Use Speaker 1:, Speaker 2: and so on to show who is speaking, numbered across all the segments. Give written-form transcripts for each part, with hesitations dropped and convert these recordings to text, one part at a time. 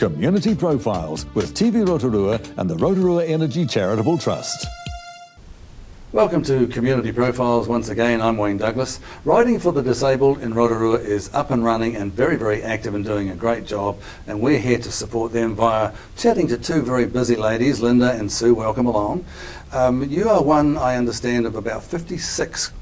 Speaker 1: Community Profiles with TV Rotorua and the Rotorua Energy Charitable Trust. Welcome to Community Profiles once again. I'm Wayne Douglas. Riding for the Disabled in Rotorua is up and running and very active and doing a great job, and we're here to support them via chatting to two very busy ladies, Linda and Sue. Welcome along. You are one, I understand, of about 56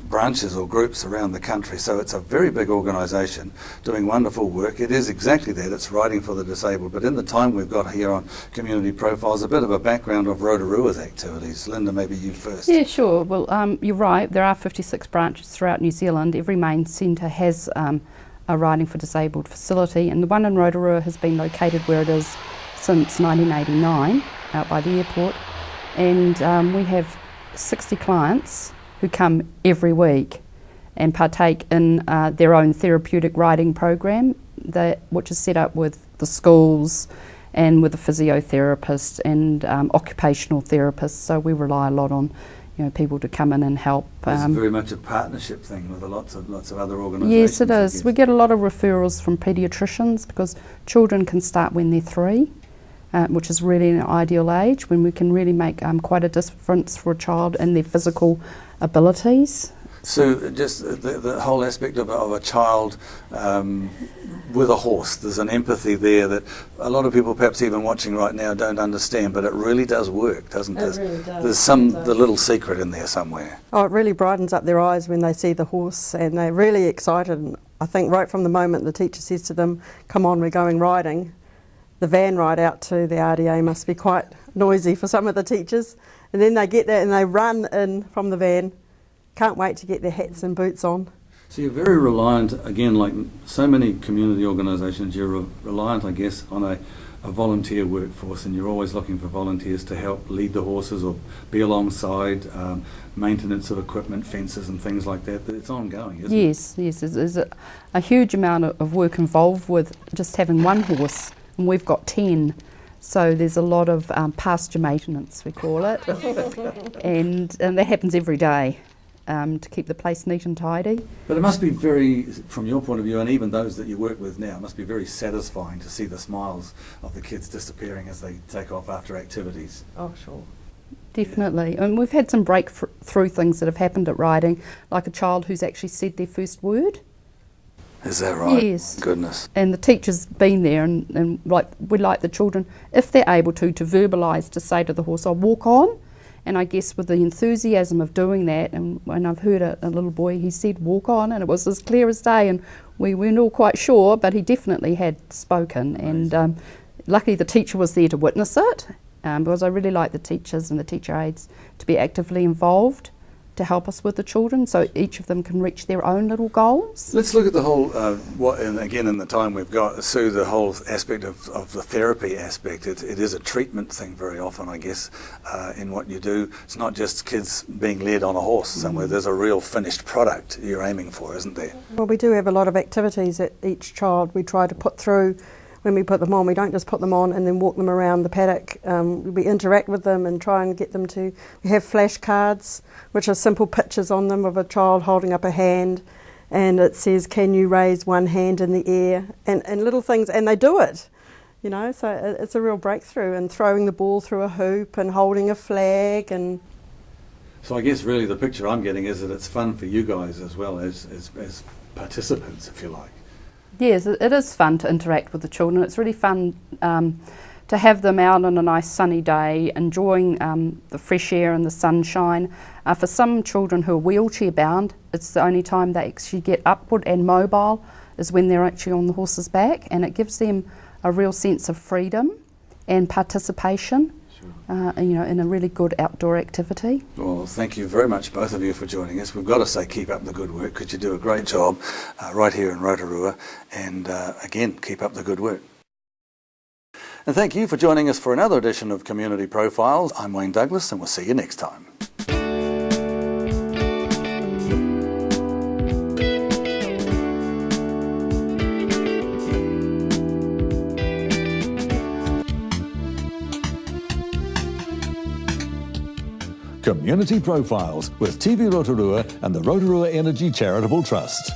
Speaker 1: branches or groups around the country, so it's a very big organisation doing wonderful work. It is exactly that, it's riding for the disabled, but in the time we've got here on Community Profiles, a bit of a background of Rotorua's activities. Linda, maybe you first.
Speaker 2: Yeah, sure. Well, you're right, there are 56 branches throughout New Zealand. Every main centre has a Riding for Disabled facility, and the one in Rotorua has been located where it is since 1989, out by the airport, and we have 60 clients who come every week and partake in their own therapeutic riding program, which is set up with the schools and with the physiotherapists and occupational therapists. So we rely a lot on people to come in and help.
Speaker 1: It's very much a partnership thing with lots of other organisations.
Speaker 2: Yes, it is. We get a lot of referrals from paediatricians because children can start when they're 3. Which is really an ideal age when we can really make quite a difference for a child and their physical abilities.
Speaker 1: So just the whole aspect of a child with a horse, there's an empathy there that a lot of people perhaps even watching right now don't understand, but it really does work, doesn't it?
Speaker 3: It really does.
Speaker 1: There's the little secret in there somewhere.
Speaker 3: Oh, it really brightens up their eyes when they see the horse, and they're really excited. And I think right from the moment the teacher says to them, "Come on, we're going riding," the van ride out to the RDA must be quite noisy for some of the teachers. And then they get there and they run in from the van. Can't wait to get their hats and boots on.
Speaker 1: So you're very reliant, again, like so many community organisations, you're reliant, I guess, on a volunteer workforce, and you're always looking for volunteers to help lead the horses or be alongside, maintenance of equipment, fences and things like that. It's ongoing, isn't it?
Speaker 2: Yes, there's a huge amount of work involved with just having one horse. And we've got 10, so there's a lot of pasture maintenance, we call it, and that happens every day to keep the place neat and tidy.
Speaker 1: But it must be very, from your point of view, and even those that you work with now, it must be very satisfying to see the smiles of the kids disappearing as they take off after activities.
Speaker 3: Oh, sure.
Speaker 2: Definitely, and we've had some breakthrough things that have happened at riding, like a child who's actually said their first word.
Speaker 1: Is that right?
Speaker 2: Yes.
Speaker 1: Goodness.
Speaker 2: And the teacher's been there and we like the children, if they're able to verbalise, to say to the horse, "I'll walk on." And I guess with the enthusiasm of doing that, and when I've heard a little boy, he said, "Walk on," and it was as clear as day, and we weren't all quite sure, but he definitely had spoken.
Speaker 1: Amazing.
Speaker 2: And luckily the teacher was there to witness it, because I really like the teachers and the teacher aides to be actively involved to help us with the children, so each of them can reach their own little goals.
Speaker 1: Let's look at the whole, and again in the time we've got, Sue, the whole aspect of the therapy aspect. It is a treatment thing very often, I guess, in what you do. It's not just kids being led on a horse somewhere. There's a real finished product you're aiming for, isn't there?
Speaker 3: Well, we do have a lot of activities that each child we try to put through. When we put them on, we don't just put them on and then walk them around the paddock. We interact with them and try and get them to... We have flashcards, which are simple pictures on them of a child holding up a hand, and it says, "Can you raise one hand in the air?" And little things, and they do it, so it's a real breakthrough. And throwing the ball through a hoop and holding a flag. And
Speaker 1: so I guess really the picture I'm getting is that it's fun for you guys as well as participants, if you like.
Speaker 2: Yes, it is fun to interact with the children. It's really fun to have them out on a nice sunny day, enjoying the fresh air and the sunshine. For some children who are wheelchair bound, it's the only time they actually get upward and mobile is when they're actually on the horse's back, and it gives them a real sense of freedom and participation. In a really good outdoor activity.
Speaker 1: Well, thank you very much, both of you, for joining us. We've got to say keep up the good work, because you do a great job right here in Rotorua, and again, keep up the good work. And thank you for joining us for another edition of Community Profiles. I'm Wayne Douglas, and we'll see you next time. Community Profiles with TV Rotorua and the Rotorua Energy Charitable Trust.